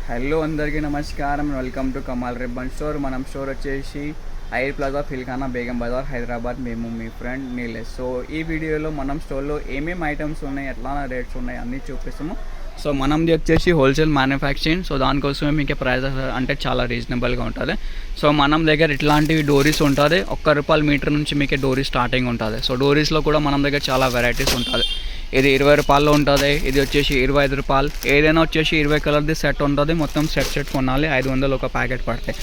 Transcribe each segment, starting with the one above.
Hello అందరికీ నమస్కారం. Welcome to Kamal ribbon store. మనం స్టోర్ వచ్చేసి ఐర్ ప్లాజా ఫిల్ఖానా బేగం బజార్ హైదరాబాద్. మేము మీ ఫ్రెండ్ నీలేష్. సో ఈ వీడియోలో మనం స్టోర్లో ఏమేమి ఐటమ్స్ ఉన్నాయి, ఎట్లా రేట్స్ ఉన్నాయి అన్నీ చూపిస్తాము. సో మనది వచ్చేసి హోల్సేల్ మ్యానుఫ్యాక్చరింగ్. సో దానికోసమే మీకు ప్రైజెస్ అంటే చాలా రీజనబుల్గా ఉంటుంది. సో మనం దగ్గర ఇట్లాంటివి డోరీస్ ఉంటుంది. ₹1 మీటర్ నుంచి మీకు డోరీ స్టార్టింగ్ ఉంటుంది. సో డోరీస్లో కూడా మనం దగ్గర చాలా వెరైటీస్ ఉంటుంది. ఇది ₹20 ఉంటుంది, ఇది వచ్చేసి ₹25. ఏదైనా వచ్చేసి 20 కలర్ది సెట్ ఉంటుంది. మొత్తం సెట్ కొనాలి, 500 ఒక ప్యాకెట్ పడతాయి.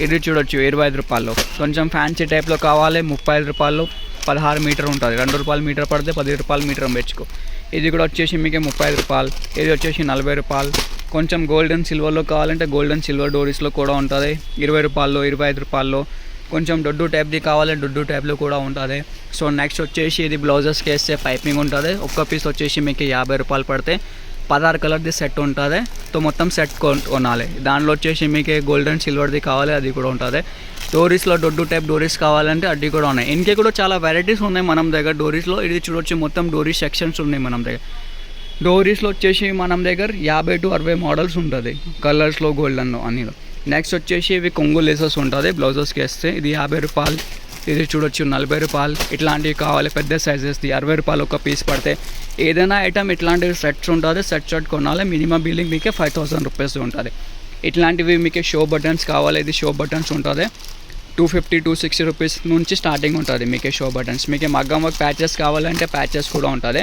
ఇది చూడొచ్చు ₹25. కొంచెం ఫ్యాన్సీ టైప్లో కావాలి, ₹35. 16 మీటర్ ఉంటుంది, ₹2 మీటర్ పడితే ₹10 మీటర్ మెచ్చుకో. ఇది కూడా వచ్చేసి మీకు ₹35. ఇది వచ్చేసి ₹40. కొంచెం గోల్డెన్ సిల్వర్లో కావాలంటే గోల్డెన్ సిల్వర్ డోరీస్లో కూడా ఉంటుంది, ₹20, ₹25. కొంచెం దొడ్డు టైప్ది కావాలి, దొడ్డు టైప్లో కూడా ఉంటుంది. సో నెక్స్ట్ వచ్చేసి ఇది బ్లౌజెస్కి వేస్తే పైపింగ్ ఉంటుంది. ఒక్క పీస్ వచ్చేసి మీకు ₹50 పడితే 16 కలర్ది సెట్ ఉంటుంది. సో మొత్తం సెట్ కొనాలి. దానిలో వచ్చేసి మీకు గోల్డెన్ సిల్వర్ది కావాలి, అది కూడా ఉంటుంది. డోరీస్లో దొడ్డు టైప్ డోరీస్ కావాలంటే అది కూడా ఉన్నాయి. ఇంకే కూడా చాలా వెరైటీస్ ఉన్నాయి మనం దగ్గర డోరీస్లో. ఇది చూడొచ్చు, మొత్తం డోరీ సెక్షన్స్ ఉన్నాయి మనం దగ్గర. డోరీస్లో వచ్చేసి మనం దగ్గర 50 to 60 మోడల్స్ ఉంటుంది, కలర్స్లో గోల్డెన్లో అన్నీ. నెక్స్ట్ వచ్చేసి ఇవి కొంగు లేసెస్ ఉంటుంది బ్లౌజెస్కి వేస్తే. ఇది ₹50. ఇది చూడొచ్చు ₹40. ఇట్లాంటివి కావాలి పెద్ద సైజెస్ది ₹60 ఒక పీస్ పడితే. ఏదైనా ఐటమ్ ఇట్లాంటివి సెట్స్ ఉంటుంది, సెట్ కొనాలి. మినిమం బిల్లింగ్ మీకు ₹5000 ఉంటుంది. ఇట్లాంటివి మీకు షో బటన్స్ కావాలి, ఇది షో బటన్స్ ఉంటుంది. ₹250 to ₹260 నుంచి స్టార్టింగ్ ఉంటుంది మీకు షో బటన్స్. మీకు మగ్గం వర్క్ ప్యాచెస్ కావాలంటే ప్యాచెస్ కూడా ఉంటుంది.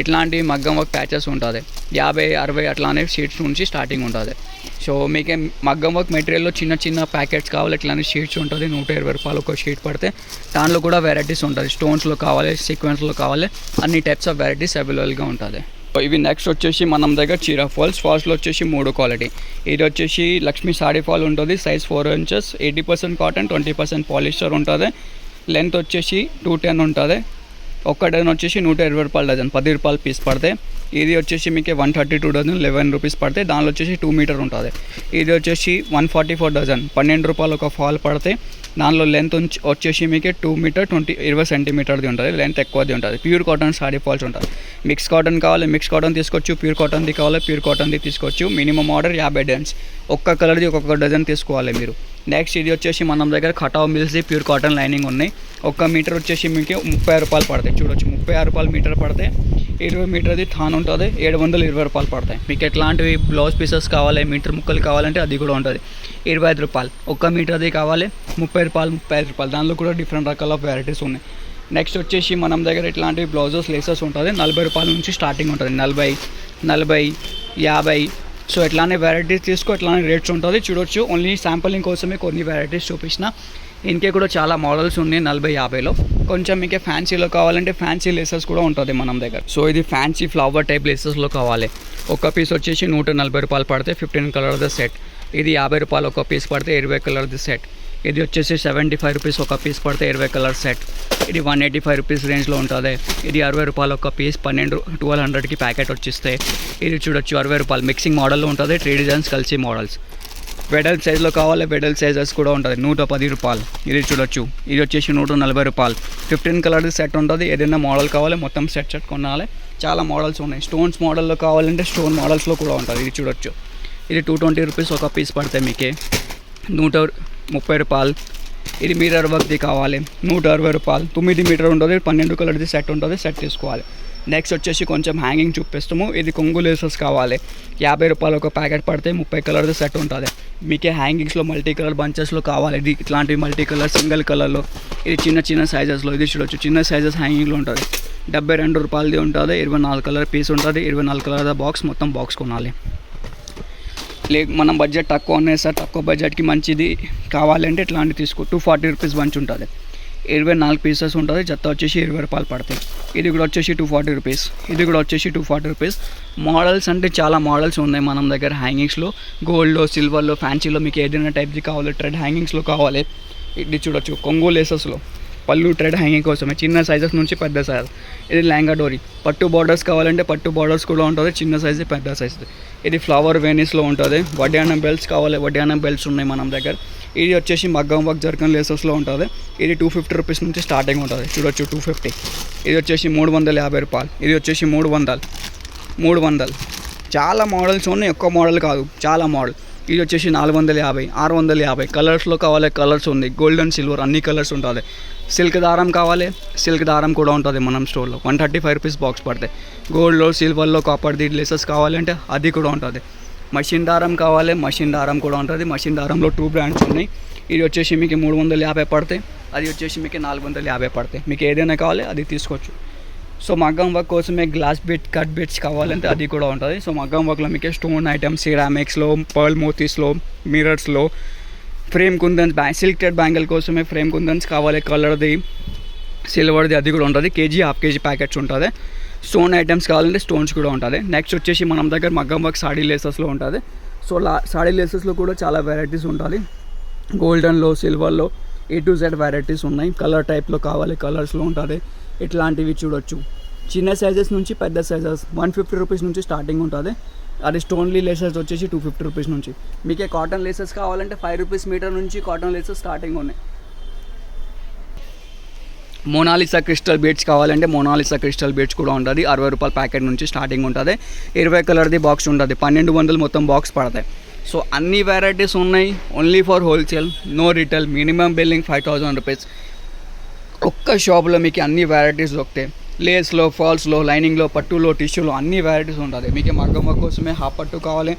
ఇట్లాంటివి మగ్గం వర్క్ ప్యాచెస్ ఉంటుంది, 50, 60 అట్లానే షీట్స్ నుంచి స్టార్టింగ్ ఉంటుంది. సో మీకు మగ్గం వర్క్ మెటీరియల్లో చిన్న చిన్న ప్యాకెట్స్ కావాలి, ఇట్లాంటి షీట్స్ ఉంటుంది. ₹120 ఒక షీట్ పడితే. దాంట్లో కూడా వెరైటీస్ ఉంటుంది, స్టోన్స్లో కావాలి, సీక్వెన్స్లో కావాలి, అన్ని టైప్స్ ఆఫ్ వెరైటీస్ అవైలబుల్గా ఉంటుంది. ఇవి నెక్స్ట్ వచ్చేసి మనం దగ్గర చీరా ఫాల్స్లో వచ్చేసి 3 క్వాలిటీ. ఇది వచ్చేసి లక్ష్మీ సాడీ ఫాల్ ఉంటుంది, సైజ్ 4 inches, 80% కాటన్, 20% పాలిస్టర్ ఉంటుంది. లెంత్ వచ్చేసి 210 ఉంటుంది. ఒక్క డజన్ వచ్చేసి ₹120 డజన్, ₹10 పీస్ పడితే. ఇది వచ్చేసి మీకు 132 డజన్, ₹11 పడితే. దానిలో వచ్చేసి 2 మీటర్ ఉంటుంది. ఇది వచ్చేసి 144 డజన్, ₹12 ఒక ఫాల్ పడితే. దానిలో లెంత్ వచ్చేసి మీకు 2 మీటర్ 20 సెంటీమీటర్ది ఉంటుంది, లెంత్ ఎక్కువది ఉంటుంది. ప్యూర్ కాటన్ సాడీ ఫాల్స్ ఉంటుంది. మిక్స్ కాటన్ కావాలి, మిక్స్ కాటన్ తీసుకోవచ్చు. ప్యూర్ కాటన్ది కావాలి, ప్యూర్ కాటన్ది తీసుకోవచ్చు. Minimum order 50 dozens. ఒక్క కలర్ది ఒక్కొక్క డజన్ తీసుకోవాలి మీరు. నెక్స్ట్ ఇది వచ్చేసి మనం దగ్గర కటావ్ మిల్స్ది ప్యూర్ కాటన్ లైనింగ్ ఉన్నాయి. 1 మీటర్ వచ్చేసి మీకు ₹30 పడతాయి. చూడొచ్చు, ₹30 మీటర్ పడితే. 20 మీటర్ది థాన్ ఉంటుంది, ₹720 పడతాయి. మీకు ఎట్లాంటివి బ్లౌజ్ పీసెస్ కావాలి, మీటర్ ముక్కలు కావాలంటే అది కూడా ఉంటుంది, ₹25. 1 మీటర్ది కావాలి, ₹30, దానిలో కూడా డిఫరెంట్ రకాల వెరైటీస్ ఉన్నాయి. నెక్స్ట్ వచ్చేసి మనం దగ్గర ఇట్లాంటివి బ్లౌజెస్ లేసెస్ ఉంటుంది, ₹40 నుంచి స్టార్టింగ్ ఉంటుంది. 40, 50. సో ఇట్లానే వెరైటీస్ తీసుకో, ఇట్లానే రేట్స్ ఉంటుంది. చూడొచ్చు, ఓన్లీ శాంపులింగ్ కోసమే కొన్ని వెరైటీస్ చూపించిన. ఇంకే కూడా చాలా మోడల్స్ ఉన్నాయి 40, 50లో. కొంచెం మీకు ఫ్యాన్సీలో కావాలంటే ఫ్యాన్సీ లేసెస్ కూడా ఉంటుంది మనం దగ్గర. సో ఇది ఫ్యాన్సీ ఫ్లవర్ టైప్ లేసెస్లో కావాలి. ఒక్క పీస్ వచ్చేసి ₹140 పడితే, 15 కలర్ది సెట్. ఇది ₹50 ఒక పీస్ పడితే, 20 కలర్ది సెట్. ఇది వచ్చేసి ₹75 ఒక పీస్ పడితే, 20 కలర్ సెట్. ఇది ₹185 రేంజ్లో ఉంటుంది. ఇది ₹60 ఒక పీస్, 1200కి ప్యాకెట్ వచ్చిస్తే. ఇది చూడొచ్చు, ₹60 మిక్సింగ్ మోడల్లో ఉంటుంది, 3 డిజైన్స్ కలిసి మోడల్స్. వెడల్ సైజ్లో కావాలి, వెడల్ సైజెస్ కూడా ఉంటుంది, ₹110. ఇది చూడొచ్చు, ఇది వచ్చేసి ₹140. 15 కలర్ది సెట్ ఉంటుంది. ఏదైనా మోడల్ కావాలి, మొత్తం సెట్ కొనాలి. చాలా మోడల్స్ ఉన్నాయి. స్టోన్స్ మోడల్లో కావాలంటే స్టోన్ మోడల్స్లో కూడా ఉంటుంది. ఇది చూడొచ్చు, ఇది ₹220 ఒక పీస్ పడితే మీకే ₹130. ఇది మిర్రర్ వర్క్ది కావాలి, ₹160. 9 మీటర్ ఉంటుంది, 12 కలర్ది సెట్ ఉంటుంది, సెట్ తీసుకోవాలి. నెక్స్ట్ వచ్చేసి కొంచెం హ్యాంగింగ్ చూపిస్తాము. ఇది కొంగు లేసెస్ కావాలి, ₹50 ఒక ప్యాకెట్ పడితే, 30 కలర్ది సెట్ ఉంటుంది. మీకే హ్యాంగింగ్స్లో మల్టీ కలర్ బంచెస్లో కావాలి. ఇది ఇట్లాంటివి మల్టీ కలర్, సింగిల్ కలర్లో. ఇది చిన్న చిన్న సైజెస్లో. ఇది చూడొచ్చు, చిన్న సైజెస్ హ్యాంగింగ్లో ఉంటుంది. ₹72 ఉంటుంది. 24 కలర్ పీస్ ఉంటుంది, 24 కలర్ బాక్స్. మొత్తం బాక్స్ కొనాలి. మనం బడ్జెట్ తక్కువ ఉన్నాయి సార్, తక్కువ బడ్జెట్కి మంచిది కావాలంటే ఇట్లాంటి తీసుకో. ₹240 బంచ్ ఉంటుంది, 24 పీసెస్ ఉంటుంది. జత వచ్చేసి ₹20 పడతాయి. ఇది కూడా వచ్చేసి ₹240. ఇది కూడా వచ్చేసి ₹240. మోడల్స్ అంటే చాలా మోడల్స్ ఉన్నాయి మనం దగ్గర హ్యాంగింగ్స్లో. గోల్డ్లో, సిల్వర్లో, ఫ్యాన్సీలో మీకు ఏదైనా టైప్ది కావాలి, ట్రెడ్ హ్యాంగింగ్స్లో కావాలి. ఇది చూడొచ్చు, కొంగు లేసెస్లో పళ్ళు ట్రెడ్ హ్యాంగింగ్ కోసమే, చిన్న సైజెస్ నుంచి పెద్ద సైజ్. ఇది లెహంగా డోరీ. పట్టు బార్డర్స్ కావాలంటే పట్టు బార్డర్స్ కూడా ఉంటుంది, చిన్న సైజు, పెద్ద సైజు. ఇది ఫ్లవర్ వెనీస్లో ఉంటుంది. వడ్డానం బెల్ట్స్ కావాలి, వడ్డానం బెల్ట్స్ ఉన్నాయి మనం దగ్గర. ఇది వచ్చేసి మగ్గం వర్క్ జర్కన్ లేసెస్లో ఉంటుంది. ఇది ₹250 నుంచి స్టార్టింగ్ ఉంటుంది. చూడొచ్చు, 250. ఇది వచ్చేసి ₹350. ఇది వచ్చేసి 300. చాలా మోడల్స్ ఉన్నాయి, ఒక్క మోడల్ కాదు చాలా మోడల్. ఇది వచ్చేసి 450, 650 కలర్స్లో కావాలి, కలర్స్ ఉంది, గోల్డెన్ సిల్వర్ అన్ని కలర్స్ ఉంటుంది. సిల్క్ దారం కావాలి, సిల్క్ దారం కూడా ఉంటుంది మనం స్టోర్లో. 135 రూపీస్ బాక్స్ పడతాయి. గోల్డ్లో, సిల్వర్లో, కాపర్ది లేసెస్ కావాలంటే అది కూడా ఉంటుంది. మషిన్ దారం కావాలి, మషిన్ దారం కూడా ఉంటుంది. మషిన్ దారంలో 2 బ్రాండ్స్ ఉన్నాయి. ఇది వచ్చేసి మీకు 350 పడతాయి, అది వచ్చేసి మీకు 450 పడతాయి. మీకు ఏదైనా కావాలి అది తీసుకోవచ్చు. సో మగ్గం వర్క్ కోసమే గ్లాస్ బిట్, కట్ బిట్స్ కావాలంటే అది కూడా ఉంటుంది. సో మగ్గం వర్క్లో మీకు స్టోన్ ఐటమ్స్, సిరామిక్స్లో, పర్ల్ మోతీస్లో, మిరర్స్లో, ఫ్రేమ్ కుందన్స్, సిల్క్టెడ్ బ్యాంగిల్ కోసమే ఫ్రేమ్ కుందన్స్ కావాలి, కలర్ది, సిల్వర్ది అది కూడా ఉంటుంది. కేజీ, హాఫ్ కేజీ ప్యాకెట్స్ ఉంటుంది. స్టోన్ ఐటమ్స్ కావాలంటే స్టోన్స్ కూడా ఉంటుంది. నెక్స్ట్ వచ్చేసి మనం దగ్గర మగ్గం వర్క్ సాడీ లేసెస్లో ఉంటుంది. సో సాడీ లేసెస్లో కూడా చాలా వెరైటీస్ ఉంటుంది. గోల్డెన్లో, సిల్వర్లో A to Z వెరైటీస్ ఉన్నాయి. కలర్ టైప్లో కావాలి, కలర్స్లో ఉంటుంది. ఇట్లాంటివి చూడొచ్చు. చిన్న సైజెస్ నుంచి పెద్ద సైజెస్ 150 రూపీస్ నుంచి స్టార్టింగ్ ఉంటుంది. అది స్టోన్లీ లేసెస్ వచ్చేసి 250 రూపీస్ నుంచి. మీకే కాటన్ లేసెస్ కావాలంటే 5 రూపీస్ మీటర్ నుంచి కాటన్ లేసెస్ స్టార్టింగ్ ఉన్నాయి. మోనాలిసా క్రిస్టల్ బీడ్స్ కావాలంటే మోనాలిసా క్రిస్టల్ బీడ్స్ కూడా ఉంటుంది. 60 రూపాయల ప్యాకెట్ నుంచి స్టార్టింగ్ ఉంటుంది. 20 కలర్ది బాక్స్ ఉంటుంది. 1200 మొత్తం బాక్స్ పడతాయి. సో అన్ని వెరైటీస్ ఉన్నాయి. Only for wholesale, no retail. Minimum billing 5000 rupees. ఒక్క షాప్లో మీకు అన్ని వెరైటీస్ దొరుకుతాయి. లేస్లో, ఫాల్స్లో, లైనింగ్లో, పట్టులో, టిష్యూలో అన్ని వెరైటీస్ ఉంటుంది. మీకు మగ్గం వర్క్ కోసమే హాఫ్ పట్టు కావాలి,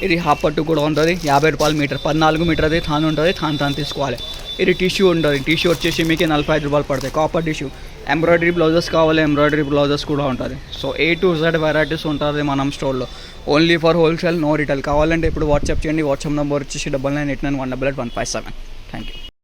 ఇది హాఫ్ పట్టు కూడా ఉంటుంది. 50 రూపాయలు మీటర్, 14 మీటర్ అది థాన్ ఉంటుంది. థాన్ తీసుకోవాలి. ఇది టిష్యూ ఉంటుంది. టిష్యూ వచ్చేసి మీకు 45 రూపాయలు పడతాయి. Copper tissue. ఎంబ్రాయిడరీ బ్లౌజెస్ కావాలి, ఎంబ్రాయిడరీ బ్లౌజెస్ కూడా ఉంటుంది. So A to Z varieties ఉంటుంది మనం స్టోర్లో. Only for wholesale, no retail. కావాలంటే ఇప్పుడు వాట్సాప్ చేయండి. వాట్సాప్ నెంబర్ వచ్చేసి 9989188157. Thank you.